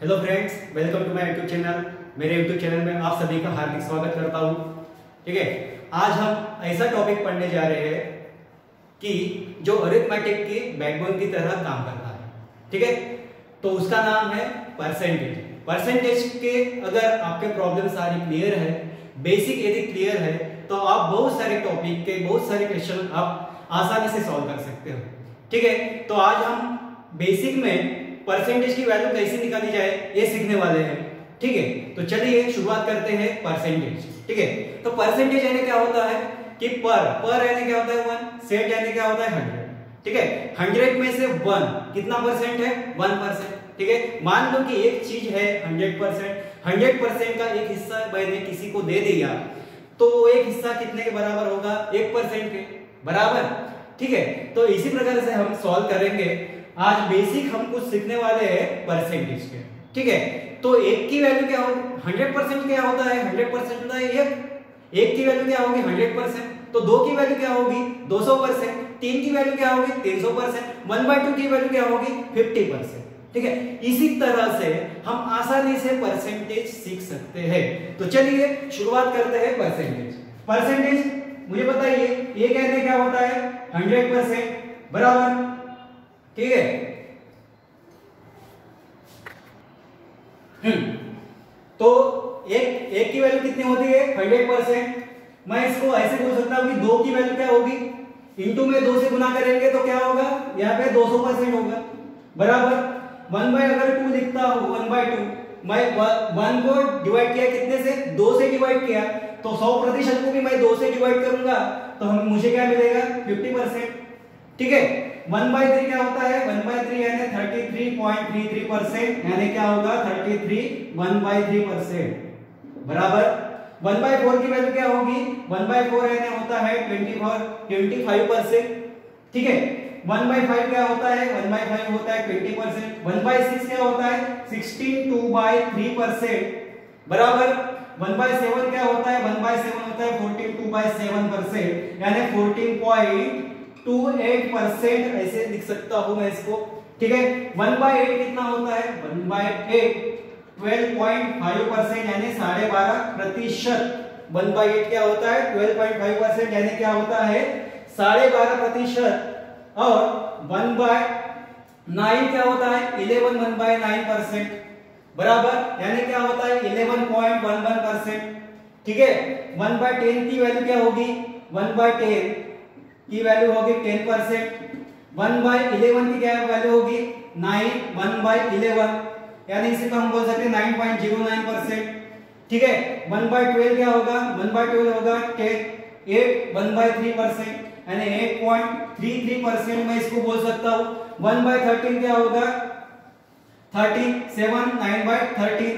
Hello friends, welcome to my YouTube channel. मेरे YouTube channel में आप सभी का हार्दिक स्वागत करता हूं। ठीक है, आज हम ऐसा टॉपिक पढ़ने जा रहे हैं कि जो अरिथमेटिक की बैकबोन की तरह काम करता है। ठीक है, तो उसका नाम है परसेंटेज। परसेंटेज के अगर आपके प्रॉब्लम सारी क्लियर है, बेसिक यदि क्लियर है, तो आप बहुत सारे टॉपिक के बहुत सारे क्वेश्चन आप आसानी से सॉल्व कर सकते हो। ठीक है, तो आज हम बेसिक में परसेंटेज की वैल्यू कैसे निकाली जाए ये सीखने वाले हैं। ठीक है, तो चलिए शुरुआत करते हैं परसेंटेज। ठीक है, तो परसेंटेज यानी क्या होता है कि पर यानी क्या होता है 1, सेट यानी क्या होता है 100। ठीक है, 100 में से 1 कितना परसेंट है? 1%। ठीक है, मान लो कि एक चीज है 100% का एक हिस्सा मैंने किसी को दे दिया, तो एक हिस्सा कितने के बराबर होगा? 1% के बराबर। ठीक है, तो इसी प्रकार से हम सॉल्व करेंगे। आज बेसिक हम कुछ सीखने वाले हैं परसेंटेज के। ठीक है, तो एक की वैल्यू क्या होगी? 100% क्या होता है? 100% होता है एक की वैल्यू क्या होगी? 100%। तो 2 की वैल्यू क्या होगी? 200%। 3 की वैल्यू क्या होगी? 300%। 1/2 की वैल्यू क्या होगी? 50%। ठीक है, इसी तरह से हम आसानी से परसेंटेज सीख सकते हैं। तो चलिए शुरुआत करते हैं परसेंटेज मुझे बताइए, ये कहते क्या होता है? 100% बराबर। ठीक है, तो एक की वैल्यू कितनी होती है? 100%। मैं इसको ऐसे बोल सकता हूं कि 2 की वैल्यू क्या होगी? इंटू में 2 से गुना करेंगे तो क्या होगा? यहाँ पे 200% होगा बराबर। 1/2 लिखता हूं, 1/2 मैं 1 को डिवाइड किया कितने से? 2 से डिवाइड किया, तो 100% को भी मैं 2 से डिवाइड करूंगा तो मुझे क्या मिलेगा? 50%। ठीक है, 1/3 क्या होता है? 1/3 यानी 33.33%, यानी क्या होगा? 1/3 बराबर। 1/4 की वैल्यू क्या होगी? 1/4 यानी होता है 25%। ठीक है, 1/5 क्या होता है? 1/5 होता है 20%। 1/6 क्या होता है? 16/2/3% बराबर। 1/7 क्या होता है? 1/7 होता है 14/2/7%, यानी 14.28% ऐसे लिख सकता हूं मैं इसको। ठीक है, 1/8 कितना होता है? 1/8 12.5%, यानी 12.5%। 1/8 क्या होता है? 12.5%, यानी क्या होता है? 12.5%। और 1/9 क्या होता है? 11 1/9% बराबर, यानी क्या होता है? 11.11%। ठीक है, 1/10 की वैल्यू क्या होगी? 1/10 की वैल्यू होगी 10%। 1/11 की क्या वैल्यू होगी? 9 1/11, यानी इसे तो हम बोल सकते हैं 9.09%। ठीक है, 1/12 क्या होगा? 1/12 होगा 8 1/3%, यानी 8.33% मैं इसको बोल सकता हूं। 1/13 क्या होगा? 13 7 9/13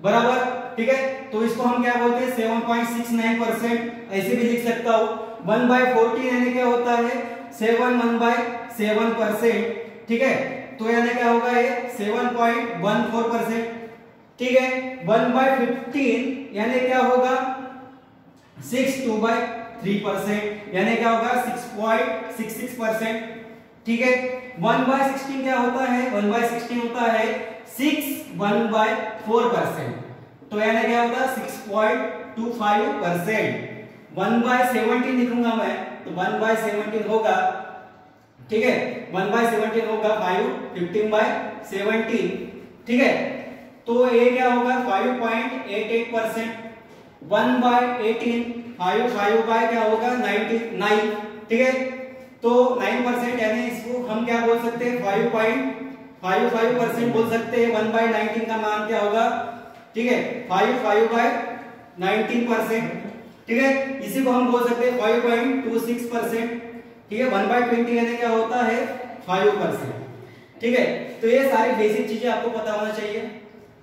बराबर। ठीक है, तो इसको हम क्या बोलते हैं? 7.69% ऐसे भी लिख सकता हूं। 1/14 यानी क्या होता है? 7 1/7%। ठीक है, तो यानी क्या होगा? ये 7.14%। ठीक है, 1/15 यानी क्या होगा? 6 2/3%, यानी क्या होगा? 6.66%। ठीक है, 1/16 क्या होता है? 1/16 होता है 6 1/4%, तो यानी क्या होता है? 6.25%। 1/17 लिखूंगा मैं, तो 1/17 होगा। ठीक है, 1/17 होगा 15/17। ठीक है, तो ये क्या होगा? 5.88%। 1/18 5 बाय क्या होगा? 99। ठीक है, तो 9%, यानी इसको हम क्या बोल सकते हैं? 5.55% बोल सकते हैं। 1/19 का मान क्या होगा? ठीक है, 5/19%। ठीक है, इसी को हम बोल सकते हैं 5.26%। ठीक है, 1/20 यानी क्या होता है? 5%। ठीक है, तो ये सारी बेसिक चीजें आपको पता होना चाहिए।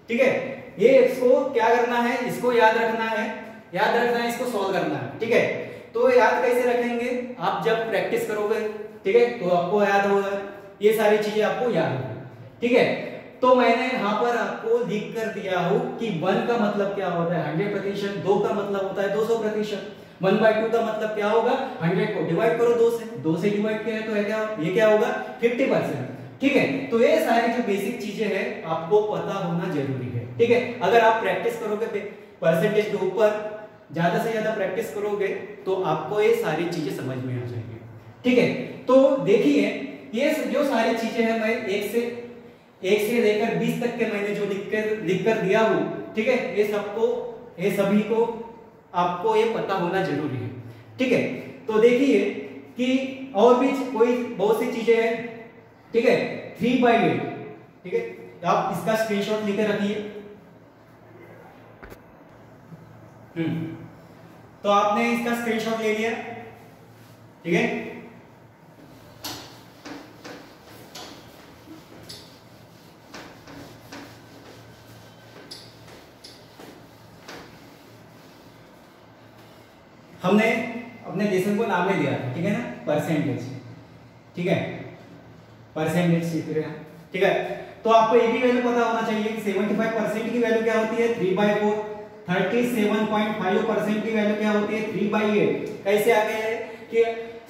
ठीक है, ये इसको क्या करना है? इसको याद रखना है, इसको सॉल्व करना है। ठीक है, तो याद कैसे रखेंगे? आप जब प्रैक्टिस करोगे, ठीक है, तो आपको याद होगा, ये सारी चीजें आपको याद होगी। ठीक है, तो मैंने यहाँ पर आपको लिख कर दिया हूं कि 1 का मतलब क्या होता है? 100%। 2 का मतलब होता है 200%। 1/2 का मतलब क्या होगा? 100 को डिवाइड करो 2 से डिवाइड किया है तो ये क्या होगा? 50%। ठीक है, तो ये सारी जो बेसिक चीजें हैं आपको पता होना जरूरी है। ठीक है, अगर आप प्रैक्टिस करोगे परसेंटेज के ऊपर ज्यादा से ज्यादा प्रैक्टिस करोगे तो आपको ये सारी चीजें समझ में आ जाएंगी। ठीक है, तो देखिए ये जो सारी चीजें हैं मैं एक से लेकर 20 तक के मैंने जो लिख कर दिया हूं, ठीक है, ये सभी को आपको ये पता होना जरूरी है। ठीक है, तो देखिए कि और भी कोई बहुत सी चीजें हैं। ठीक है, 3/8, ठीक है, आप इसका स्क्रीनशॉट लेकर रखिए। तो आपने इसका स्क्रीनशॉट ले लिया, ठीक है। हमने अपने लेसन को नाम ले दिया, ठीक है ना, परसेंटेज। ठीक है, परसेंटेज सीख रहे हैं। ठीक है, तो आपको ये भी वैल्यू पता होना चाहिए कि 75% की वैल्यू क्या होती है 3/4, 37.5% की वैल्यू क्या होती है 3/8। कैसे आ गया है कि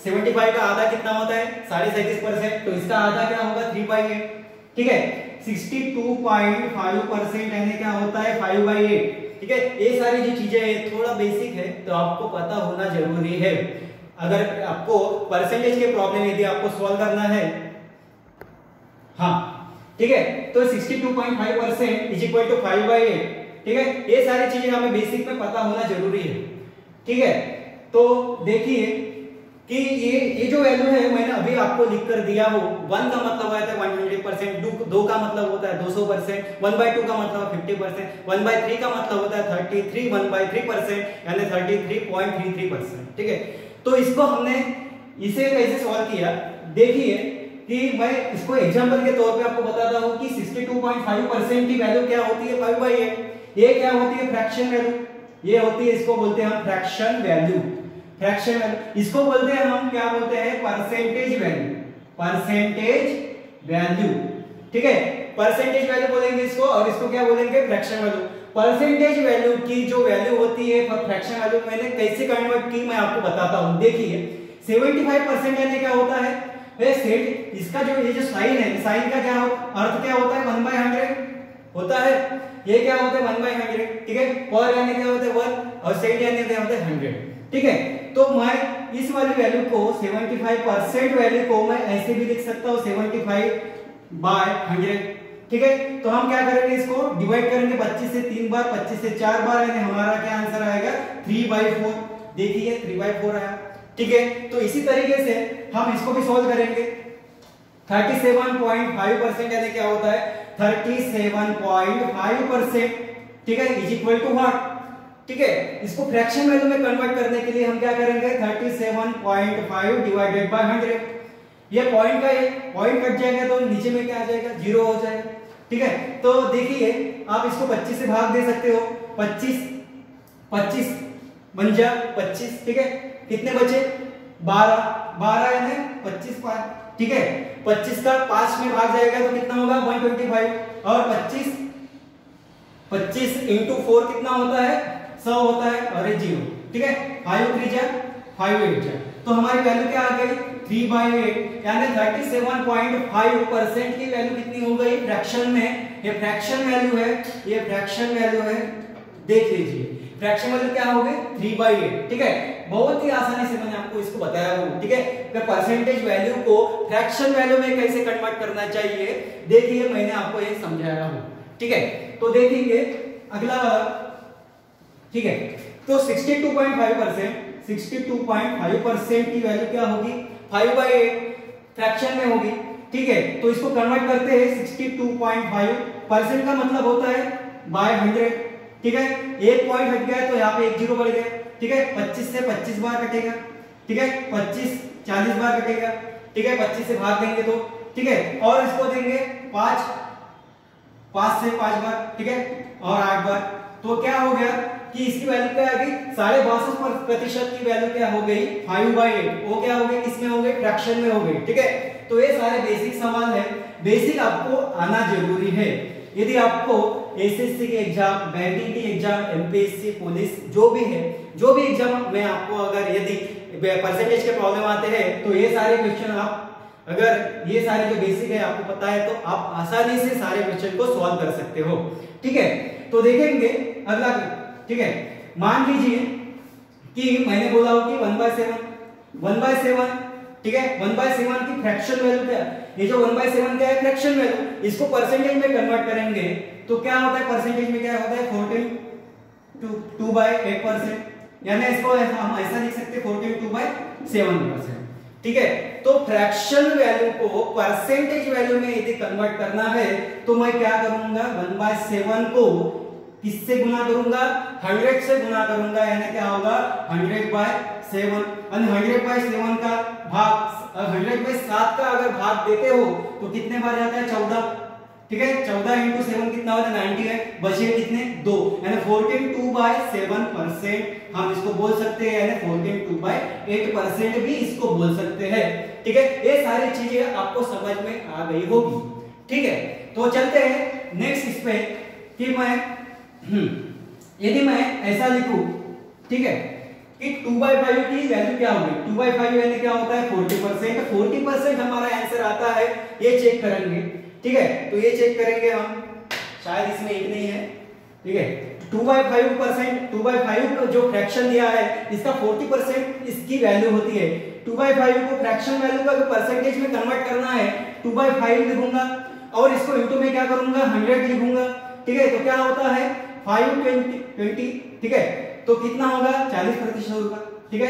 75 का आधा कितना होता है 37.5%, तो इसका आधा क्या होगा 3/8। ठीक है, 62.5% यानी क्या होता है 5/8। ठीक है, ये सारी जो चीजें हैं थोड़ा बेसिक है तो आपको पता होना जरूरी है। अगर आपको परसेंटेज के प्रॉब्लम यदि आपको सॉल्व करना है, हाँ, ठीक है, तो 62.5% इज इक्वल टू 5/8। ठीक है, ये सारी चीजें हमें बेसिक में पता होना जरूरी है। ठीक है, तो देखिए कि ये जो वैल्यू है मैंने अभी आपको लिख कर दिया हो, 1 का मतलब होता है 100%, 2 का मतलब होता है 200%, 1/2 का मतलब 50%, 1/3 का मतलब होता है 33, 1/3% यानी 33.33%। ठीक है, तो इसको हमने इसे कैसे सॉल्व किया, देखिए कि मैं इसको एग्जांपल के तौर पे आपको बताता हूं कि 62.5% की वैल्यू क्या होती है 5/8। ये क्या होती है फ्रैक्शन वैल्यू, ये होती है, इसको बोलते हैं हम फ्रैक्शन वैल्यू। फ्रैक्शन वैल्यू इसको बोलते हैं हम, क्या बोलते हैं, परसेंटेज वैल्यू, परसेंटेज वैल्यू। ठीक है, परसेंटेज वैल्यू बोलेंगे इसको, और इसको क्या बोलेंगे फ्रैक्शन वैल्यू। परसेंटेज वैल्यू की जो वैल्यू होती है फ्रैक्शन वैल्यू मैंने कैसे कन्वर्ट की मैं आपको बताता हूं। देखिए 75% यानी क्या होता है, सेट इसका जो ये जो साइन है, साइन का क्या अर्थ क्या होता है 1/100 होता है, ये क्या होता है 1/100। ठीक है, पर यानी क्या होता है 1 और सेट यानी क्या होता है 100। ठीक है, तो मैं इस वाली वैल्यू को 75% वैल्यू को मैं ऐसे भी लिख सकता हूं 75/100। ठीक है, तो हम क्या करेंगे, इसको डिवाइड करेंगे 25 से 3 बार, 25 से 4 बार, यानी हमारा क्या आंसर आएगा 3/4। देखिए 3/4 आया। ठीक है, तो इसी तरीके से हम इसको भी सॉल्व करेंगे। 37.5% यानी क्या होता है 37.5%। ठीक है, इज इक्वल टू व्हाट। ठीक है, इसको फ्रैक्शन वैल्यू में कन्वर्ट करने के लिए हम क्या करेंगे 37.5 डिवाइडेड बाय 100। ये पॉइंट का ये पॉइंट कट जाएगा तो नीचे में क्या आ जाएगा 0 हो जाएगा। ठीक है, तो देखिए आप इसको 25 से भाग दे सकते हो, 25 बन जा 25। ठीक है, कितने बचे 12 यानी 25 5। ठीक है, 25 का 5 में भाग जाएगा तो कितना होगा 125, और 25 इंटू 4 कितना होता है 100 होता है, और 0। ठीक है, 5 3 जा 5 8 जा, तो हमारी वैल्यू क्या आ गई 3/8, यानी 37.5% की वैल्यू कितनी हो गई फ्रैक्शन में। ये फ्रैक्शन वैल्यू है, ये फ्रैक्शन वैल्यू है, देख लीजिए फ्रैक्शन वैल्यू क्या हो गई 3/8। ठीक है, बहुत ही आसानी से मैंने आपको इसको बताया हूं। ठीक है, कि परसेंटेज वैल्यू को फ्रैक्शन वैल्यू में कैसे कन्वर्ट करना चाहिए, देखिए मैंने आपको ये समझाया हूं। ठीक है, तो देखिए अगला वाला। ठीक है, तो 62.5% की वैल्यू क्या होगी 5/8 फ्रैक्शन में होगी। ठीक है, तो इसको कन्वर्ट करते हैं 62.5% का मतलब होता है बाय 100। ठीक है, एक पॉइंट हट गया तो यहाँ पे एक 0 बढ़ गया। ठीक है, 25 से 25 बार कटेगा। ठीक है, 25 40 बार कटेगा। ठीक है, 25 से भाग देंगे तो, ठीक है, और इसको देंगे 5 से 5 बार। ठीक है, और 8 बार, तो क्या हो गया कि इसकी वैल्यू क्या आ गई 62.5% की वैल्यू क्या हो गई 5/8। वो क्या हो गई, किसमें हो गई फ्रैक्शन में हो गई। ठीक है, तो ये सारे बेसिक सवाल है, बेसिक आपको आना जरूरी है। यदि आपको एसएससी के एग्जाम, बैंकिंग की एग्जाम, एमपीएससी, पुलिस जो भी है, जो भी एग्जाम में आपको अगर यदि परसेंटेज के प्रॉब्लम आते हैं तो ये सारे क्वेश्चन आप अगर ये सारे जो बेसिक है आपको पता है तो आप आसानी से सारे क्वेश्चन को सॉल्व कर सकते हो। ठीक है, तो देखेंगे अगला। ठीक है, मान लीजिए कि मैंने बोला हो कि 1/7, ठीक है, 1/7 की फ्रैक्शन वैल्यू क्या है? ये जो 1/7 क्या है? Fraction value. इसको परसेंटेज में कन्वर्ट करेंगे तो क्या होता है? परसेंटेज में क्या होता है? 14 2/8%, यानी इसको हम ऐसा लिख सकते हैं 14 2/7%। ठीक है, तो फ्रैक्शन वैल्यू को परसेंटेज वैल्यू में यदि कन्वर्ट करना है तो मैं क्या करूंगा? 1/7 को किससे गुना करूंगा? 100 से गुना करूंगा, यानी क्या होगा? 100/7। और 100/7 का भाग 100/7 का अगर भाग देते हो तो कितने बार जाता है? 14। ठीक है, 14 × 7 कितना होता है? 90 है। बचे कितने? 2, यानी 14 2/7% हम इसको बोल सकते हैं, यानी 14 2/8% भी इसको बोल सकते हैं। ठीक है, ये सारी चीजें आपको समझ में आ गई होगी। ठीक है, तो चलते हैं नेक्स्ट इस पे कि मैं यदि मैं ऐसा लिखूं, ठीक है, कि 2/5 की वैल्यू क्या होगी? 2/5 यानी क्या होता है? 40%। 40% हमारा आंसर आता है, ये चेक करेंगे। ठीक है, तो ये चेक करेंगे हम, शायद इसमें एक नहीं है। ठीक है, 2/5 को जो फ्रैक्शन दिया है इसका 40% इसकी वैल्यू होती है। 2/5 को फ्रैक्शन वैल्यू का परसेंटेज में कन्वर्ट करना है, 2/5 लिखूंगा और इसको इनटू में क्या करूंगा? 100 लिखूंगा। ठीक है, तो क्या होता है? 5 20। ठीक है, तो कितना होगा? 40% होगा। ठीक है,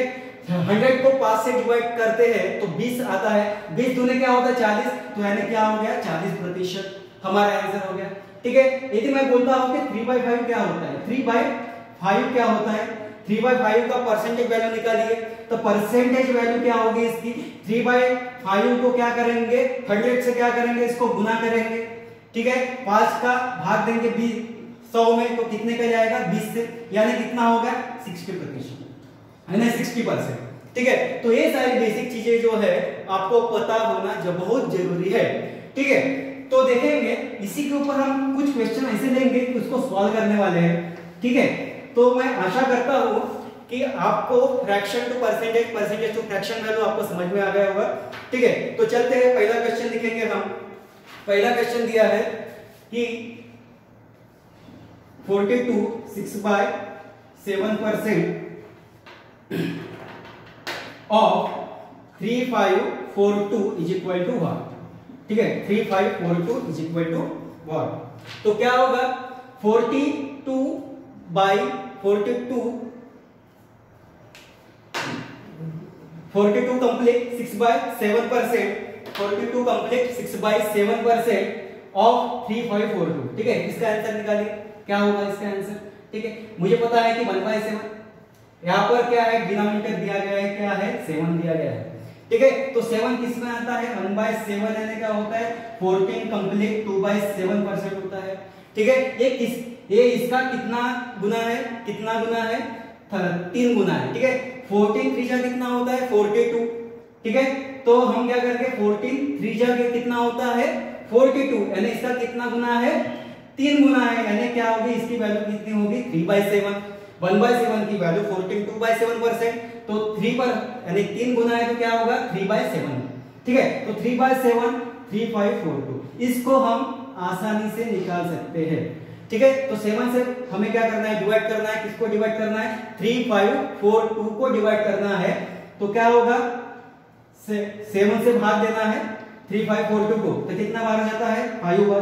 100 को 5 से डिवाइड करते हैं तो 20 आता है। 20 दूने क्या होता है? 40, तो यानी क्या हो गया? 40% हमारा आंसर हो गया। ठीक है, यदि मैं बोलता हूं कि 3/5 क्या होता है? 3/5 क्या होता है? 3/5 का परसेंटेज वैल्यू निकालिए, तो परसेंटेज वैल्यू क्या होगी इसकी? 3/5 को क्या करेंगे? 100 से क्या करेंगे? इसको गुना करेंगे। ठीक है, 5 का भाग देंगे 100 में, तो कितने का जाएगा? 20 से, यानी कितना होगा? 60%, यानी 60%। ठीक है, तो ये सारी बेसिक चीजें जो है आपको पता होना जो बहुत जरूरी है। ठीक है, तो देखेंगे इसी के ऊपर हम कुछ क्वेश्चन ऐसे लेंगे कि उसको सॉल्व करने वाले हैं। ठीक है, तो मैं आशा करता हूं कि आपको fraction to percentage, percentage to fraction value आपको समझ में आ गया होगा। ठीक है, तो चलते हैं, पहला क्वेश्चन लिखेंगे हम। पहला क्वेश्चन दिया है कि 42 6/7% of 3542 is equal to what? ठीक है, 3542 is equal to what? तो क्या होगा? 42 कंप्लीट 6/7%, 42 कंप्लीट 6/7% ऑफ 3542। ठीक है, इसका आंसर निकालिए, क्या होगा इसका आंसर? ठीक है, मुझे पता है कि 1/7, यहाँ पर क्या है? डिनोमिनेटर दिया गया है, क्या है? 7 दिया गया है। ठीक है, तो 7 किस में आता है? 1/7 यानी क्या होता है? 14 कंप्लीट 2/7% होता है। ठीक है, ये इसका कितना गुना है? कितना गुना है? 3 गुना है। ठीक है, 14 3 कितना होता है? 42। ठीक है, तो हम क्या करेंगे? 14 3 कितना होता है? 42, यानी इसका कितना गुना है? 3 गुना है, यानी क्या होगी? इसकी वैल्यू कितनी होगी? 3/7। 1/7 की वैल्यू 14 2/7%, तो 3 पर यानी 3 गुना है तो क्या होगा? 3/7। ठीक है, तो 3/7 3542 इसको हम आसानी से निकाल सकते हैं। ठीक है, तो 7 से हमें क्या करना है? डिवाइड करना है। किसको डिवाइड करना है? 3542 को डिवाइड करना है, तो क्या होगा? 7 से भाग देना है 3542 को, तो कितना बार हो जाता है? 5 बार।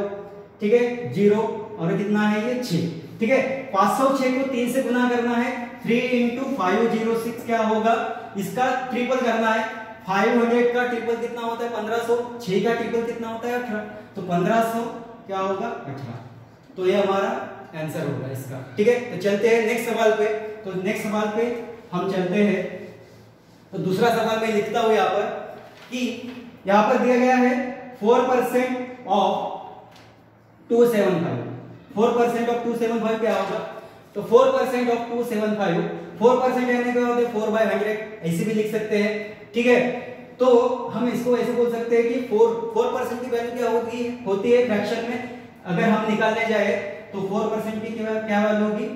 ठीक है, 0 और कितना है ये? 6। ठीक है, 506 को 3 से गुना करना है, 3 × 506 क्या होगा? इसका ट्रिपल करना है। 500 का ट्रिपल कितना होता है? 1500। 6 का ट्रिपल कितना होता है? 18। तो 1500 क्या होगा? 18। तो ये हमारा आंसर होगा इसका। ठीक है, तो चलते हैं नेक्स्ट सवाल पे। तो नेक्स्ट सवाल पे हम चलते हैं। तो दूसरा सवाल मैं लिखता हूं यहाँ पर कि यहाँ पर दिया गया है 4% ऑफ 275। 4% ऑफ 275 क्या होगा? तो 4% ऑफ 275, 4% यानी क्या होता है? 4/100, ऐसे भी लिख सकते हैं। ठीक है, तो हम इसको ऐसे बोल सकते हैं कि 4% की वैल्यू क्या होती है फ्रैक्शन में? अगर हम निकालने जाए तो 4% की क्या वैल्यू होगी?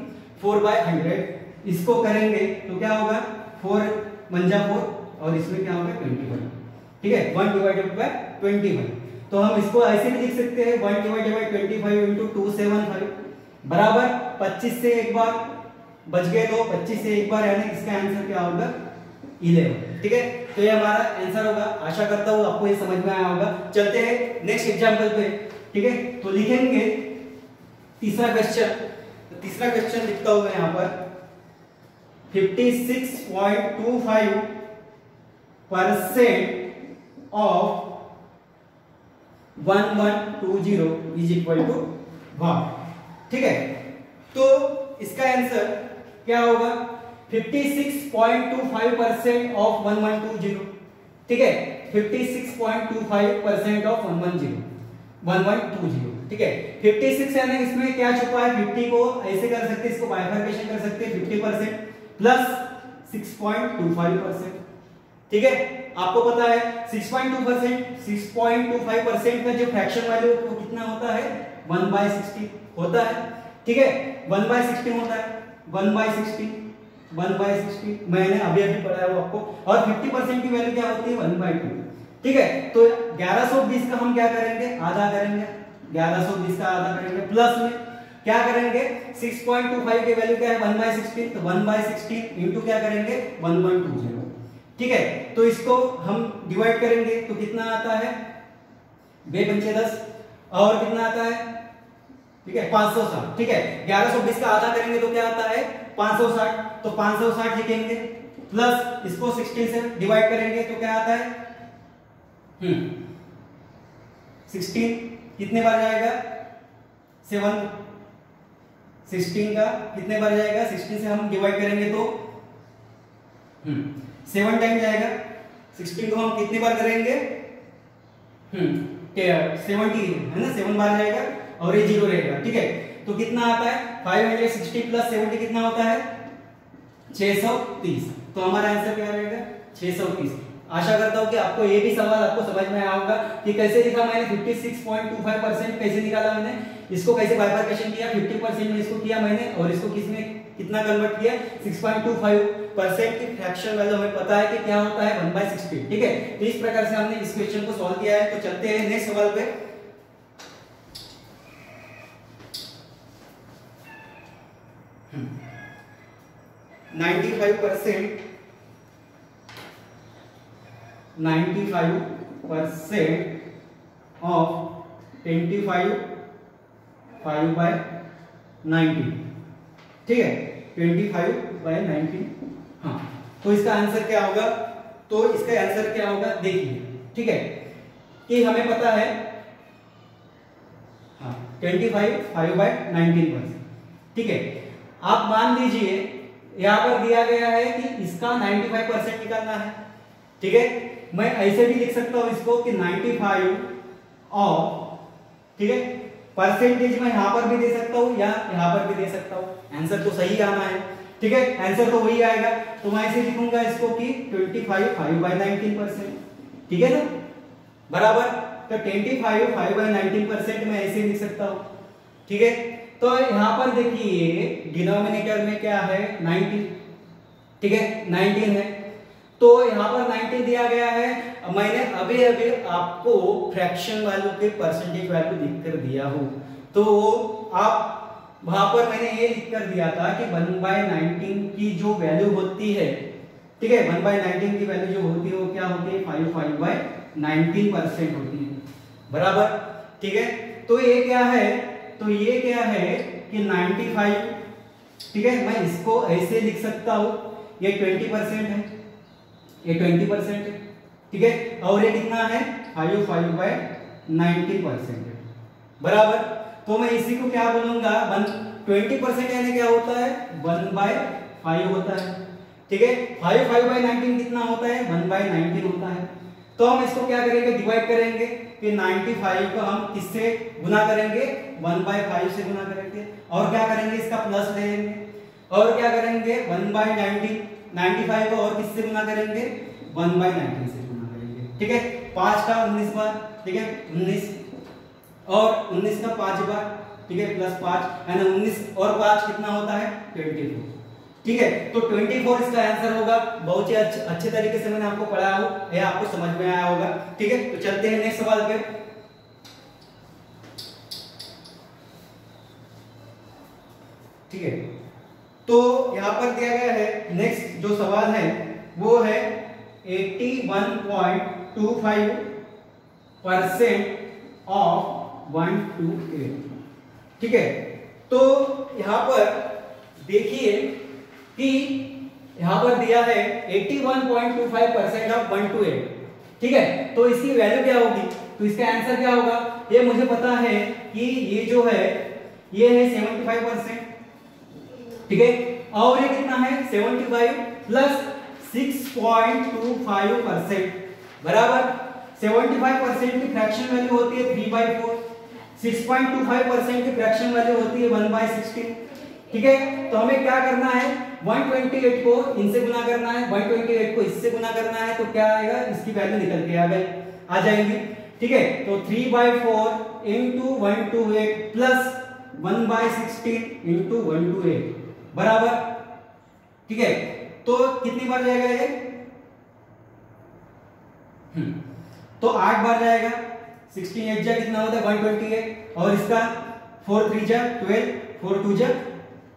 4/100। इसको करेंगे तो क्या होगा? 4 × 4 और इसमें क्या होगा? 21। ठीक है, 1 डिवाइडेड बाय 25। तो हम इसको ऐसे भी लिख सकते हैं 1 डिवाइडेड बाय 25 इंटू 275 बराबर 25 से एक बार बच गए तो 25 से एक बार, यानी इसका आंसर क्या होगा 11। ठीक है, तो ये हमारा आंसर होगा। आशा करता हूँ आपको ये समझ में आया होगा। चलते हैं नेक्स्ट एग्जांपल पे। ठीक है, तो लिखेंगे तीसरा क्वेश्चन। तो तीसरा क्वेश्चन लिखता हूँ मैं यहाँ पर 56.25% ऑफ 1120 इज इक्वल टू 1। ठीक है, तो इसका आंसर क्या होगा 56.25% ऑफ 1120। ठीक है, 56.25% ऑफ 1120। ठीक है, 56 यानी इसमें क्या छुपा है, 50 को ऐसे कर सकते हैं, इसको बाइफरकेशन कर सकते हैं 50% प्लस 6.25%। ठीक है, आपको पता है 6.25% का जो फ्रैक्शन वैल्यू वो कितना होता है 1/60 होता है। ठीक है, 1/60 होता है, 1/60 मैंने अभी पढ़ा है वो आपको। और 50% की वैल्यू क्या होती है 1/2। ठीक है, तो 1120 का हम क्या करेंगे, आधा करेंगे, 1120 का आधा करेंगे, प्लस में क्या करेंगे 6.25 की वैल्यू क्या है 1/16, तो 1/16 इंटू क्या करेंगे 1120। ठीक है, तो इसको हम डिवाइड करेंगे तो कितना आता है 2 पंचे 10 और कितना आता है, ठीक है 560। ठीक है, 1120 का आधा करेंगे तो क्या आता है 560, तो 560 लिखेंगे प्लस इसको 16 से डिवाइड करेंगे तो क्या आता है 16 कितने बार जाएगा 7। 16 का कितने बार जाएगा, 16 से हम डिवाइड करेंगे तो 7 टाइम जाएगा। 16 को हम कितनी बार करेंगे 70 है ना, 7 बार जाएगा और ये 0 रहेगा। ठीक है, तो कितना आता है 560 प्लस 70 कितना होता है 630। तो हमारा आंसर क्या रहेगा 630। आशा करता हूं कि आपको ये भी सवाल आपको समझ में आया होगा कि कैसे लिखा मैंने 56.25% कैसे निकाला मैंने, इसको कैसे बाइफरकेशन किया, 50% में इसको किया मैंने और इसको किसमें कितना कन्वर्ट किया 6.25% की फ्रैक्शन वैल्यू हमें पता है कि क्या होता है 1/60। ठीक है, तो इस प्रकार से हमने इस क्वेश्चन को सॉल्व किया है। तो चलते हैं नेक्स्ट सवाल पे। Hmm. 95% of 25/90। ठीक है, 25/90। हाँ, तो इसका आंसर क्या होगा, तो इसका आंसर क्या होगा देखिए। ठीक है, कि हमें पता है हाँ 25/90%। ठीक है, आप मान लीजिए यहां पर दिया गया है कि इसका 95% निकालना है। ठीक है, मैं ऐसे भी लिख सकता हूं इसको कि 95 और ठीक है परसेंटेज में यहां पर भी दे सकता हूं या यहां पर भी दे सकता हूं, आंसर तो सही आना है। ठीक है, आंसर तो वही आएगा। तो मैं ऐसे लिखूंगा इसको कि 25/19%। ठीक है ना, बराबर। तो 25/19% मैं ऐसे लिख सकता हूं। ठीक है, तो यहां पर देखिए डिनोमिनेटर में क्या है 19। ठीक है, 19 है, तो यहां पर 19 दिया गया है। मैंने अभी अभी आपको फ्रैक्शन वैल्यू के परसेंटेज वैल्यू लिखकर दिया हूं, तो आप वहां पर मैंने ये लिखकर दिया था कि 1/19 की जो वैल्यू होती है, ठीक है 1/19 की वैल्यू जो होती है वो क्या होती है 5/19% होती है, बराबर। ठीक है, तो ये क्या है, तो ये क्या है कि 95। ठीक है, मैं इसको ऐसे लिख सकता हूं, ये 20% है, ये 20% है। ठीक है, और ये कितना है 5/90% है, बराबर। तो मैं इसी को क्या बोलूंगा 20% यानी क्या होता है 1/5 होता है। ठीक है, 5/19 कितना होता है 1/19 होता है। तो हम इसको क्या करेंगे डिवाइड करेंगे कि 95 को हम किससे गुना करेंगे 1/5 से गुना करेंगे और क्या करेंगे इसका प्लस ले लेंगे और क्या करेंगे 1/90 95 को और किससे गुना करेंगे 1/19 से गुना करेंगे। ठीक है, 5 का 19 बार, ठीक है 19 और 19 का 5 बार, ठीक है प्लस 5 यानी 19 और 5 कितना होता है 24। ठीक है, तो 24 इसका आंसर होगा। बहुत ही अच्छे तरीके से मैंने आपको पढ़ाया हो, यह आपको समझ में आया होगा। ठीक है, तो चलते हैं नेक्स्ट सवाल पे। ठीक है, तो यहां पर दिया गया है नेक्स्ट जो सवाल है वो है 81.25% ऑफ 128। ठीक है, तो यहां पर देखिए कि यहां पर दिया है 81.25% ऑफ 128। ठीक है, तो इसकी वैल्यू क्या होगी, तो इसका आंसर क्या होगा, ये मुझे पता है कि ये जो है ये है 75%। ठीक है, और ये कितना है 75 प्लस 6.25% बराबर 75% की फ्रैक्शन वैल्यू होती है 3/4, 6.25% की फ्रैक्शन वैल्यू होती है 1/16। ठीक है, तो हमें क्या करना है, 128 को इनसे गुना करना है, 128 को इससे गुना करना है, तो क्या आएगा, इसकी वैल्यू निकल के आ जाएगी। ठीक है, तो 3/4 इंटू 128 प्लस 1/16 इंटू 128 बराबर, ठीक है, तो कितनी बार जाएगा ये, तो 8 बार जाएगा। 16 8 जा कितना होता है 128, और इसका 4 3 जा 12, 4 2 जा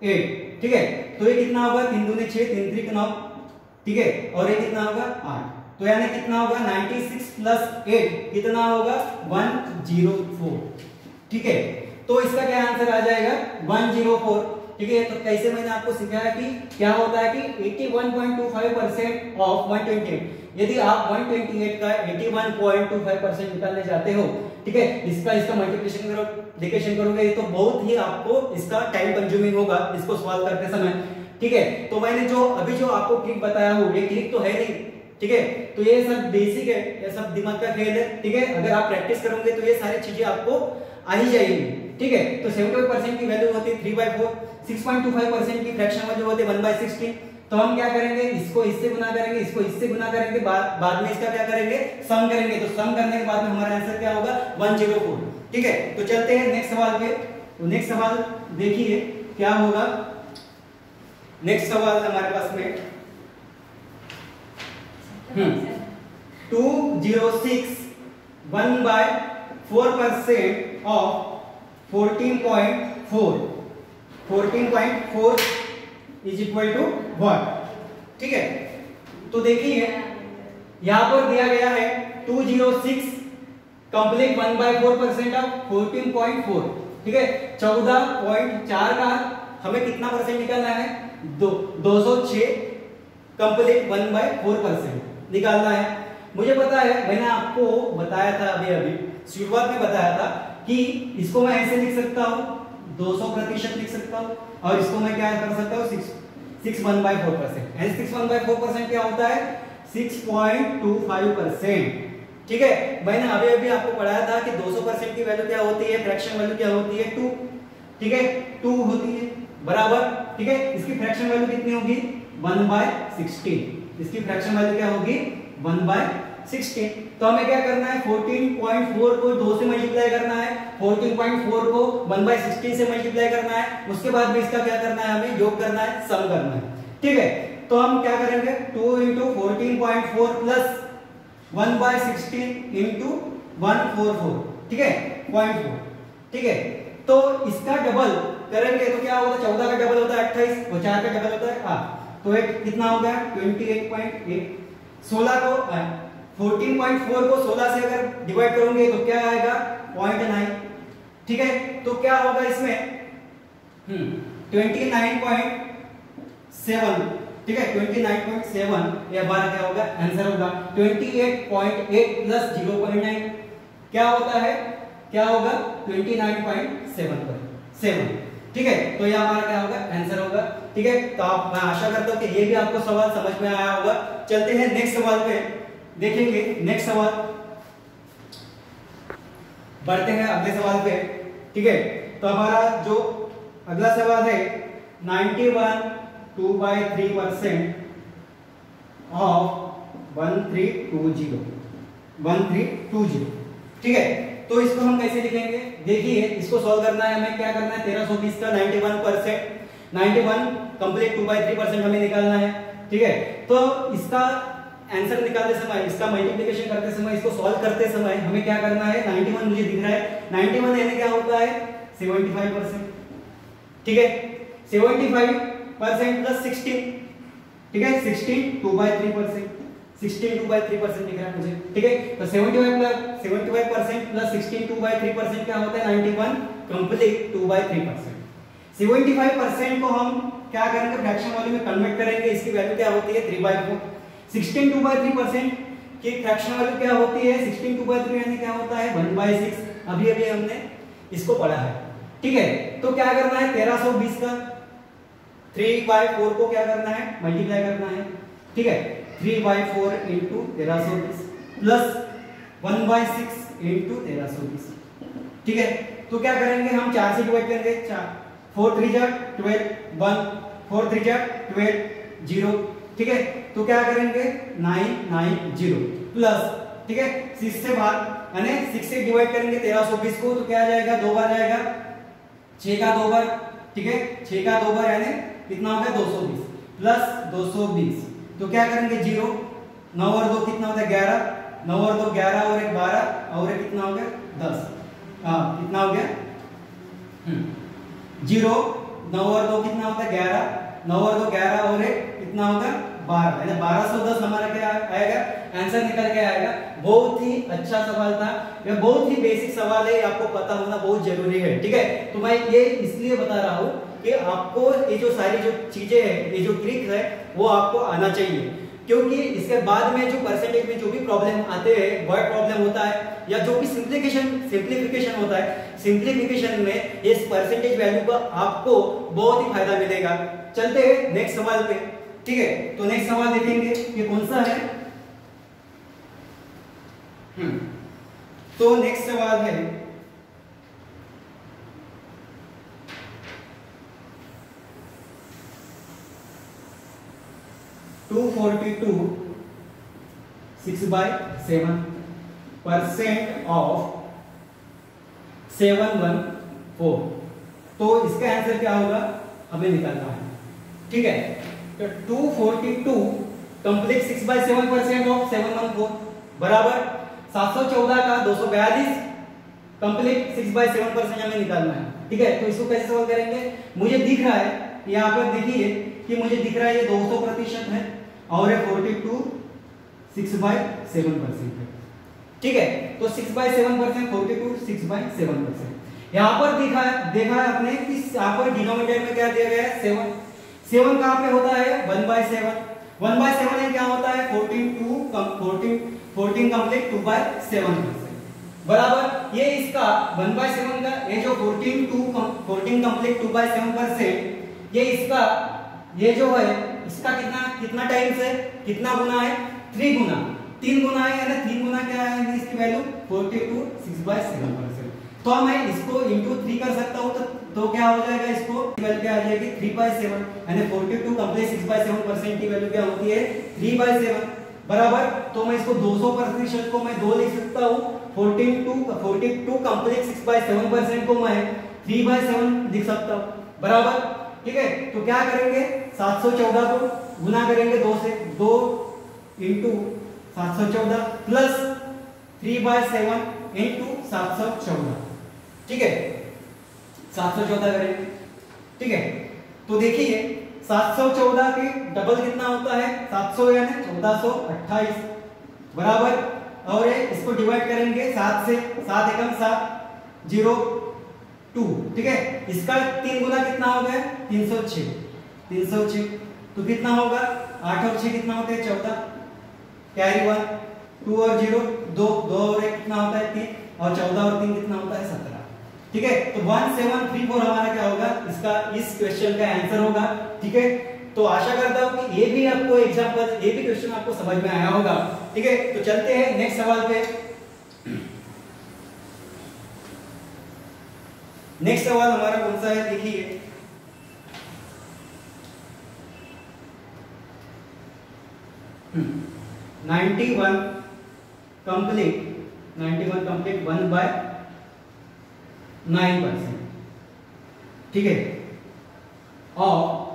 8। ठीक है, तो ये कितना होगा, 3 दूनी 6, 3 3 9। ठीक है, और ये कितना होगा 8, तो यानी कितना होगा 96 प्लस 8 कितना होगा 104। ठीक है, तो इसका क्या आंसर आ जाएगा 104। ठीक है, तो कैसे मैंने आपको सिखाया कि क्या होता है कि 81.25% ऑफ 128। यदि आप 128 का 81.25% निकालने जाते हो, ठीक है, इसका मल्टीप्लिकेशन करोगे तो बहुत ही आपको इसका टाइम कंज्यूमिंग होगा इसको सॉल्व करते समय। ठीक है, तो मैंने जो अभी जो आपको ट्रिक बताया हूं ये ट्रिक तो है नहीं। ठीक है, तो ये सब बेसिक है, ये सब दिमाग का खेल है। ठीक है, अगर आप प्रैक्टिस करोगे तो ये सारी चीजें आपको आ ही जाएंगी। ठीक है, तो 75% की वैल्यू होती है 3/4, 6.25% की फ्रैक्शन वैल्यू होती है 1/16। तो हम क्या करेंगे, इसको इससे गुना करेंगे, इसको इससे गुना करेंगे, बाद में इसका क्या करेंगे, सम करेंगे। तो सम करने के बाद में हमारा आंसर क्या होगा 104। ठीक है, तो चलते हैं नेक्स्ट सवाल पे। तो नेक्स्ट सवाल देखिए क्या होगा। नेक्स्ट सवाल हमारे पास में 206 1/4% of 14.4 is equal to what. ठीक है, तो देखिए यहां पर दिया गया है 206 कंप्लीट 1/4% ऑफ 14.4। ठीक है, 14.4 का हमें कितना परसेंट निकालना है, 206 कंप्लीट 1/4% निकालना है। मुझे पता है, मैंने आपको बताया था अभी शुरुआत में बताया था कि इसको मैं ऐसे लिख सकता हूं 200% लिख सकता हूं, और इसको मैं क्या कर सकता हूं 6 1/4%। 6 1/4% क्या होता है 6.25%। ठीक है, मैंने अभी आपको पढ़ाया था कि 200% की वैल्यू क्या होती है, फ्रैक्शन वैल्यू क्या होती है 2। ठीक है, 2 होती है बराबर। ठीक है, इसकी फ्रैक्शन वैल्यू कितनी होगी 1/16। इसकी फ्रैक्शन वैल्यू क्या होगी 1/16। तो हमें क्या करना है 14.4 को 2 से मल्टीप्लाई करना है, 14.4 को 1/16 से मल्टीप्लाई करना है, उसके बाद में इसका क्या करना है, हमें योग करना है, सम करना है। ठीक है, तो हम क्या करेंगे 2 × 14.4 प्लस 1/16 इंटू 144। ठीक है, 0.4। ठीक है, तो इसका डबल करेंगे तो क्या होगा, 14 का डबल होता है 28, और 4 का डबल होता है 8, तो एक कितना हो गया 28.8। 16 को 14.4 को 16 से अगर डिवाइड करोगे तो क्या आएगा 0.9। ठीक है, तो क्या होगा इसमें 29.7। ठीक है, 29.7 ये हमारा क्या होगा आंसर होगा। 28.8 प्लस 0.9 क्या होता है, क्या होगा 29.7। ठीक है, तो ये हमारा क्या होगा आंसर होगा। ठीक है, तो मैं आशा करता हूं कि ये भी आपको सवाल समझ में आया होगा। चलते हैं नेक्स्ट सवाल पे, देखेंगे नेक्स्ट सवाल, बढ़ते हैं अगले सवाल पे। ठीक है, तो हमारा जो अगला सवाल है 91.2/3% ऑफ 1320। ठीक है, तो इसको हम कैसे लिखेंगे, देखिए इसको सॉल्व करना है हमें। क्या करना है 1320 का 91% 91 कंप्लीट 2/3% हमें निकालना है। ठीक है, तो इसका आंसर निकालते समय, इसका मल्टीप्लिकेशन करते समय, इसको सॉल्व करते समय हमें क्या करना है, 91 मुझे दिख रहा है, 91 यानी क्या होता है 75%। ठीक है, 75% प्लस 16, ठीक है 16 2/3%, 16 2/3% दिख रहा है मुझे। ठीक है, तो 75% प्लस 16 2/3% क्या होता है 91 कंप्लीट 2/3%। 75% को हम क्या करेंगे, फ्रैक्शन वैल्यू में कन्वर्ट करेंगे, इसकी वैल्यू क्या होती है 3/4। 16 2/3% की फ्रैक्शन वैल्यू क्या होती है, 16 2/3 यानी क्या होता है 1/6। अभी अभी हमने इसको पढ़ा है। ठीक है, तो क्या करना है 1320 का 3/4 को क्या करना है मल्टीप्लाई करना है। ठीक है, 3/4 इंटू 1320 प्लस 1/6 इंटू 1320। ठीक है, तो क्या करेंगे हम 4 से डिवाइड करेंगे, 4 3 जा 12 1, 4 3 जा 12 0। ठीक है, तो क्या करेंगे 990 प्लस, ठीक है 6 से बाहर यानी 6 से डिवाइड करेंगे 1320 को, तो क्या आ जाएगा 2 बार जाएगा, 6 का 2 बार, ठीक है 6 का 2 बार यानी कितना हो गया 220 प्लस 220, तो क्या करेंगे 0, 9 और 2 कितना होता है 11, 9 और 2 11 और 1 12 और 1 कितना हो गया 10, कितना हो गया 0, 9 और 2 कितना होता है 11, 9 और 2 11 और 1 कितना होगा 12, यानी 1210 हमारा क्या आएगा आंसर निकल के आएगा। बहुत ही अच्छा सवाल था, यह बहुत ही बेसिक सवाल है, आपको पता होना बहुत जरूरी है। ठीक है, तो मैं ये इसलिए बता रहा हूँ कि आपको ये जो सारी जो चीजें हैं, ये जो ट्रिक है वो आपको आना चाहिए, क्योंकि इसके बाद में जो परसेंटेज में जो भी प्रॉब्लम आते हैं, वर्ड प्रॉब्लम होता है या जो भी सिंप्लीफिकेशन होता है, सिंप्लीफिकेशन में इस परसेंटेज वैल्यू का आपको बहुत ही फायदा मिलेगा। चलते हैं नेक्स्ट सवाल पे। ठीक है, तो नेक्स्ट सवाल देखेंगे कि कौन सा है। तो नेक्स्ट सवाल है 242 6/7% ऑफ 714, तो इसका आंसर क्या होगा हमें निकालना है। ठीक है, तो 242 कंप्लीट 6/7% ऑफ 714 बराबर 714 का 242 कंप्लीट 6/7% हमें निकालना है। ठीक है, तो इसको कैसे सॉल्व करेंगे, मुझे दिख रहा है यहाँ पर देखिए कि मुझे दिख रहा है ये 200% है और 42 6/7% है। ठीक है, तो 6/7% 42 6/7%। यहाँ पर देखा है आपने कि यहाँ पर डिनोमिनेटर में क्या दिया गया है 7, 7 कहाँ पे होता है 1/7, 1/7 क्या होता है 14 कंप्लीट 2/7% बराबर ये इसका 1/7 का ये जो 14 कंप्लीट 2/7% ये इसका ये जो है इसका कितना टाइम्स है, कितना गुना है 3 गुना, 3 गुना है, यानी 3 गुना क्या है इसकी वैल्यू 42 6/7%। तो मैं इसको इंटू 3 कर सकता हूँ, तो क्या हो जाएगा, इसको वैल्यू क्या आ जाएगी 3/7, यानी 42 कंप्लीट 6/7% की वैल्यू क्या होती है 3/7 बराबर। तो मैं इसको 200% को मैं 2 लिख सकता हूँ, 42 कंप्लीट 6/7% को मैं 3/7 लिख सकता हूँ बराबर। ठीक है, तो क्या करेंगे 714 को गुना करेंगे 2 से, 2 इंटू 714 प्लस 3/7 इंटू 714। ठीक है, 714 करेंगे। ठीक है, तो देखिए 714 के डबल कितना होता है 700 यानी 1428 बराबर, और इसको डिवाइड करेंगे 7 से, 7 एकम 7 0 2। ठीक है, इसका 3 गुना कितना हो गया 306, तो कितना होगा 8 और 6 कितना होता है 14, कैरी 1, 2 और 0 2, 2 और 1 कितना होता है 3, और 14 और 3 कितना होता है 17। ठीक है, तो 1734 हमारा क्या होगा इसका इस क्वेश्चन का आंसर होगा। ठीक है, तो आशा करता हूं कि ये भी आपको एग्जांपल, ये भी क्वेश्चन आपको समझ में आया होगा। ठीक है, तो चलते हैं नेक्स्ट सवाल पे। नेक्स्ट सवाल हमारा कौन सा है देखिए, नाइन्टी वन कंप्लीट 1/9%। ठीक है, ऑफ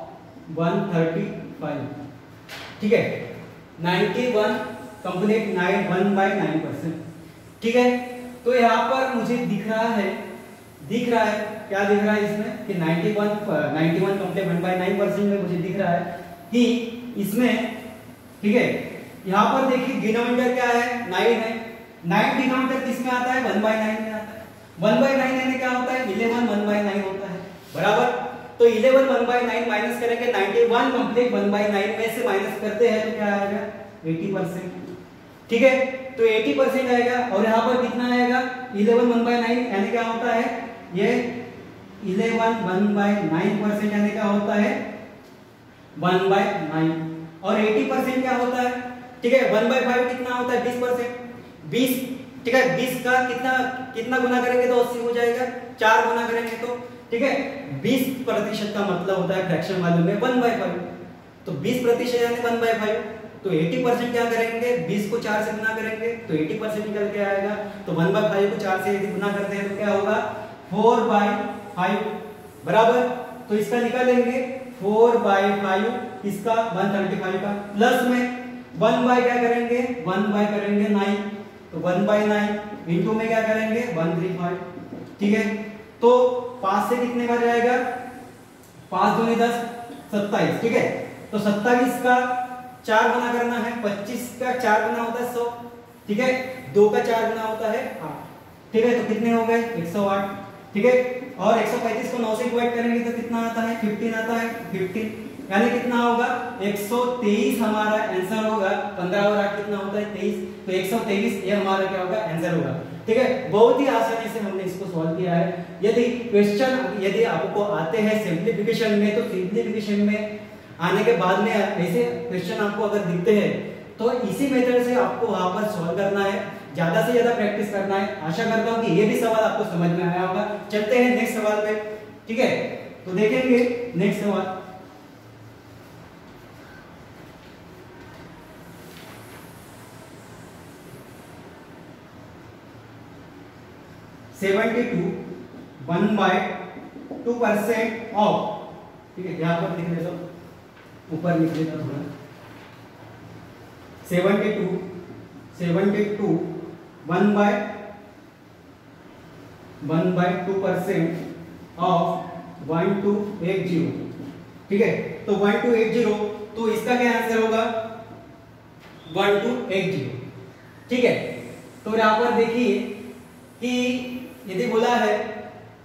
135, ठीक है, 91 कंप्लीट 1/9%, ठीक है। तो यहाँ पर मुझे दिख रहा है क्या दिख रहा है इसमें कि 91 कंप्लीट 1/9% में मुझे दिख रहा है कि इसमें, ठीक है, यहाँ पर देखिए डिनोमिनेटर क्या है, 9 है। 9 डिनोमिनेटर किसमें आता है, 1/9 में आता है। 1/9 यानी क्या होता है, 11 1/9 होता है, बराबर। तो 11 1/9 माइनस करेंगे 91 कंप्लीट 1/9 में से माइनस करते हैं तो क्या आएगा, 80%, ठीक है। तो 80% आएगा। और यहाँ पर कितना आएगा, 11 1/9 यानी क्या होता है, ये 11 1/9% यानी क्या होता है, 1/9। और 80% क्या होता है, ठीक है, 1/5 कितना होता है, 20%। 20, ठीक है, 20 का कितना गुना करेंगे तो 80 हो जाएगा, 4 गुना करेंगे तो, ठीक है। 20% का मतलब होता है फ्रैक्शन वैल्यू में 1/5, तो 20% यानी 1/5। तो 80% क्या करेंगे, 20 को 4 से गुना करेंगे तो 80% निकल के आएगा। तो 1/5 को 4 से यदि गुना करते हैं तो क्या होगा, 4/5, बराबर। तो इसका निकालेंगे 4/5, इसका 135 का, प्लस में 1 बाय क्या करेंगे, 1 बाय करेंगे 9, तो 1/9 इंटू में क्या करेंगे 135, ठीक है। तो 5 से कितने बार जाएगा, 5 दूनी 10, 27, ठीक है। तो 27 का 4 गुना करना है, 25 का 4 गुना होता है 100, ठीक है। 2 का 4 गुना होता है 8, ठीक है। तो कितने हो गए, 108, ठीक है। और 135 को 9 से डिवाइड करेंगे तो कितना आता है, 15 आता है, 15 यानी कितना होगा, 123 हमारा आंसर होगा। 15 और 8 कितना होता है, 23, तो 123 ये हमारा क्या होगा, आंसर होगा, ठीक है। बहुत ही आसानी से हमने इसको सॉल्व किया है। यदि आपको आते हैं सिंप्लीफिकेशन में, तो सिंप्लीफिकेशन में आने के बाद में ऐसे क्वेश्चन आपको अगर दिखते हैं तो इसी मेथड से आपको वहां पर सॉल्व करना है, ज्यादा से ज्यादा प्रैक्टिस करना है। आशा करता हूं कि ये भी सवाल आपको समझ में आया होगा। चलते हैं नेक्स्ट सवाल पे, ठीक है। तो देखेंगे नेक्स्ट सवाल, (72) 1/2% ऑफ, ठीक है, यहाँ पर लिख लेता हूँ, ऊपर लिख लेता थोड़ा, 72 1/2% ऑफ 1280, ठीक है। तो 1280, तो इसका क्या आंसर होगा, 1280, ठीक है। तो यहाँ पर देखिए कि यदि बोला है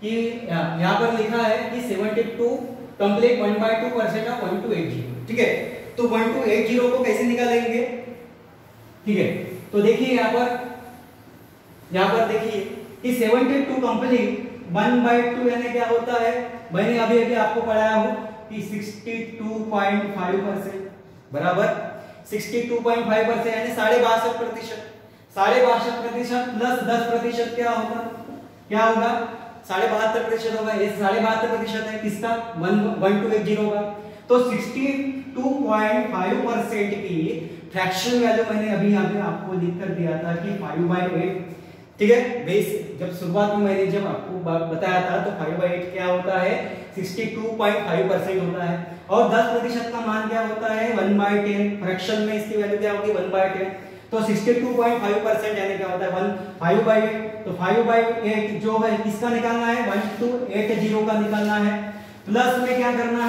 कि यहाँ पर लिखा है कि 72 कंप्लीट 1/2% ऑफ 1280, ठीक है। तो 1280 को कैसे निकालेंगे, ठीक है। तो देखिए यहाँ पर देखिए कि 72 कंप्लीट 1/2 यानी क्या होता है, मैंने अभी आपको पढ़ाया हूं कि 62.5%, बराबर। 62.5% यानी 62.5%, 62.5% प्लस 10% क्या होगा, 72.5% होगा। ये 72.5% है किसका, 1280 होगा। तो 62.5% की फ्रैक्शन वैल्यू मैंने अभी यहाँ पे आपको लिख कर दिया था कि 5/8, ठीक है। बेस जब शुरुआत में मैंने जब आपको बताया था तो 5/8 क्या होता है, 62.5% होता है। और 10% का मान क्या होता है, 1/10, फ्रैक्शन में इसकी वैल्यू क्या होगी, 1/10। तो 62.5% यानी क्या होता है, 5/8। तो 5/8 जो है किसका निकालना है, 1280 का निकालना है। प्लस में क्या करना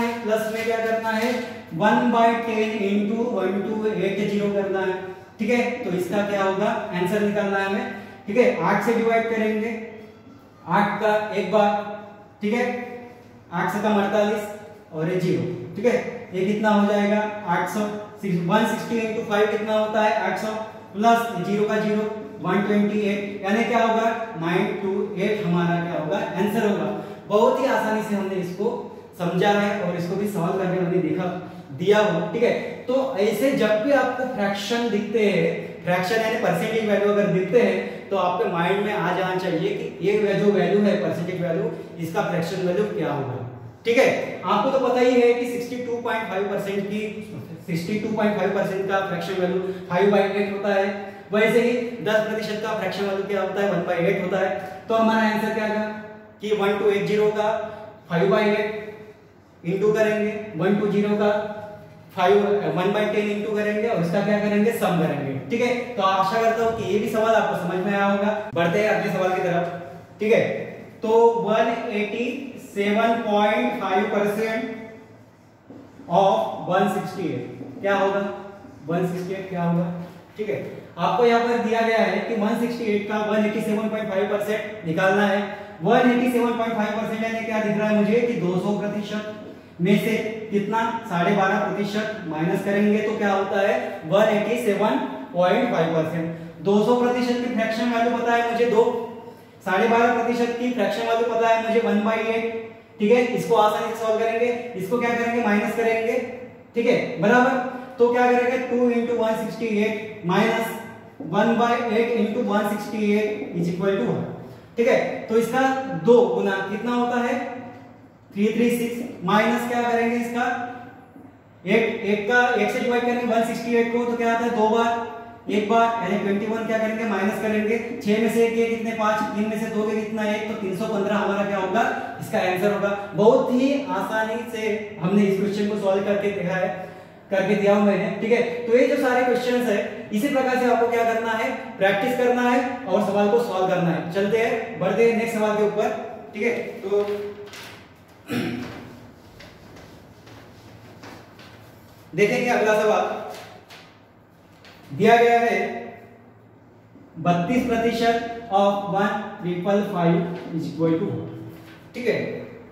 है, 1/10 इंटू 1280 करना है, ठीक है। तो इसका क्या होगा, आंसर निकालना है हमें, ठीक है। 8 से डिवाइड करेंगे, 8 का एक बार, ठीक है, 8 से कम 48 और ये 0, ठीक है। ये कितना हो जाएगा, 800। 160 इंटू 5 कितना होता है, 800, प्लस 0 का 0, 128 यानी क्या होगा, 928 हमारा क्या होगा, आंसर होगा। बहुत ही आसानी से हमने इसको समझा है और इसको भी सॉल्व करके मैंने दिया हो, ठीक है। तो ऐसे जब भी आपको फ्रैक्शन दिखते हैं, फ्रैक्शन यानी परसेंटेज वैल्यू अगर दिखते हैं तो आपके माइंड में आ जाना चाहिए कि ये जो वैल्यू है परसेंटेज वैल्यू, इसका फ्रैक्शन वैल्यू क्या होगा, ठीक है। आपको तो पता ही है कि 62.5% का फ्रैक्शन वैल्यू 5/8 होता है। वैसे ही 10% का फ्रैक्शन वैल्यू क्या होता है, 1/8 होता है। तो हमारा आंसर क्या आएगा कि 1280 का 5/8, इंटू करेंगे, 1 to 0 का 1/10 इंटू करेंगे और इसका क्या करेंगे, सम करेंगे। ठीक है, तो आशा करता हूं कि ये भी सवाल आपको समझ में आया होगा। बढ़ते हैं अगले सवाल की तरफ। ठीक है, तो 187.5% ऑफ 168 क्या होगा, 168 क्या होगा। ठीक है, आपको यहाँ पर दिया गया है कि 168 का 187.5% निकालना है। 187.5% यानी क्या दिख रहा है मुझे कि 200% में से कितना 12.5% माइनस करेंगे तो क्या होता है 187.5%। 200% की फ्रैक्शन वैल्यू पता है मुझे 2, 12.5% की फ्रैक्शन वैल्यू पता है मुझे 1/8। ठीक है, इसको आसानी से सॉल्व करेंगे, इसको क्या करेंगे माइनस करेंगे। ठीक है, बराबर, तो क्या करेंगे 2 into 168 minus 1/8 into 168 is equal to 1। ठीक है, तो इसका 2 गुना कितना होता है 336 माइनस क्या करेंगे इसका 1 से डिवाइड करेंगे 168 को तो क्या आता है 2 बार, 1 बार यानी 21 क्या करेंगे माइनस करेंगे। 6 में से 1 गए कितने 5, 3 में से 2 गए कितना 1, तो 315 हमारा क्या होगा इसका आंसर होगा। बहुत ही आसानी से हमने इस क्वेश्चन को सॉल्व करके देखा है, करके दिया हूं मैंने। ठीक है, तो ये जो सारे क्वेश्चंस है इसी प्रकार से आपको क्या करना है, प्रैक्टिस करना है और सवाल को सॉल्व करना है। चलते हैं, बढ़ते हैं नेक्स्ट सवाल के ऊपर। ठीक है, तो देखेंगे अगला सवाल दिया गया है 32% ऑफ 1,555 इज इक्वल टू। ठीक है,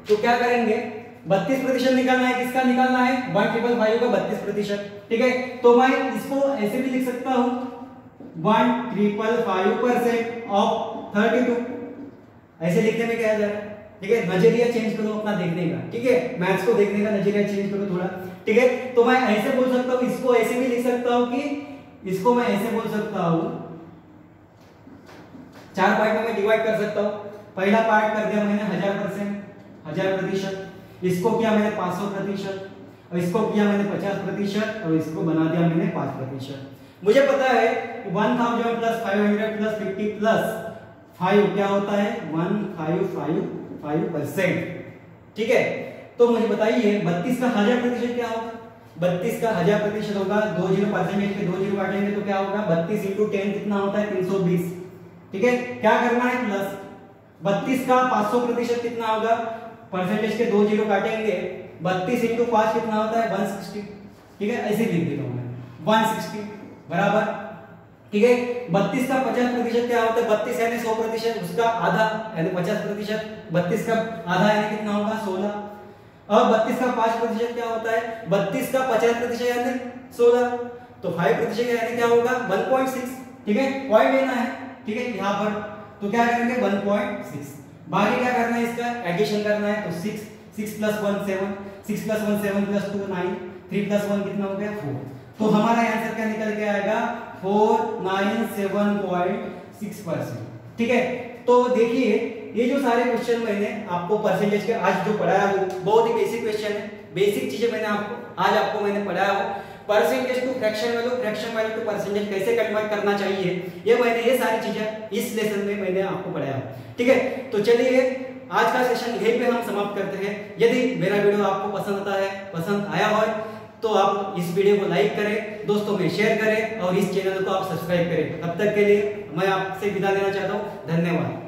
तो क्या करेंगे 32% निकालना है, किसका निकालना है 1,555 का 32%। ठीक है, तो मैं इसको ऐसे भी लिख सकता हूं 1,555% ऑफ 32। ऐसे लिखने में क्या जा रहा है, ठीक है, नजरिया चेंज करो अपना देखने का। ठीक है, मैथ्स को देखने का नजरिया चेंज करो थोड़ा। ठीक है, तो मैं ऐसे बोल सकता हूं, इसको ऐसे भी लिख सकता हूं कि इसको मैं ऐसे बोल सकता हूं 4 पार्ट में मैं डिवाइड कर सकता हूं। पहला पार्ट कर दिया मैंने 1000%, इसको किया मैंने 500% और इसको किया मैंने 50% और इसको बना दिया मैंने 5%। मुझे पता है 1000 प्लस 500 प्लस 50 प्लस 5 क्या होता है 1555%। ठीक है, तो मुझे बताइए 32 का 1000% क्या होगा। 32 का 1000% होगा 20 परसेंटेज के 2 जीरो काटेंगे तो क्या होगा 32 into 10 कितना होता है 320। ठीक है, क्या करना है प्लस 32 का 500% कितना होगा, परसेंटेज के 2 जीरो काटेंगे 32 into 5 कितना होता है 160। ठीक है, ऐसे लिख देता हूं मैं 160 बराबर। ठीक है, 32 का 50% क्या होता है 32 यानी 100%, उसका आधा यानी 50%, 32 का आधा यानी कितना होगा 16। अब 32 का 5% क्या होता है 32 का 50% यानी 16, तो 5% यानी क्या होगा 1.6। ठीक है, पॉइंट लेना है। ठीक है, यहाँ पर तो क्या करेंगे 1.6, बाकी क्या करना है इसका एडिशन करना है तो 6 plus 1 7, 6 plus 1 7 plus 2 9, 3 plus 1 कितना हो गया 4। तो हमारा आंसर क्या निकल के आएगा 497.6%। ठीक है, तो देखिए ये जो सारे क्वेश्चन मैंने आपको परसेंटेज के आज जो पढ़ाया वो बहुत ही बेसिक क्वेश्चन है, बेसिक चीजें मैंने आपको मैंने पढ़ाया हो। Percentage to fraction value, fraction value to percentage कैसे कन्वर्ट करना चाहिए ये सारी चीजें इस लेसन में मैंने आपको पढ़ाया। ठीक है, तो चलिए आज का सेशन यहीं पे हम समाप्त करते हैं। यदि मेरा वीडियो आपको पसंद आया हो तो आप इस वीडियो को लाइक करें, दोस्तों में शेयर करें और इस चैनल को आप सब्सक्राइब करें। तब तक के लिए मैं आपसे विदा लेना चाहता हूँ। धन्यवाद।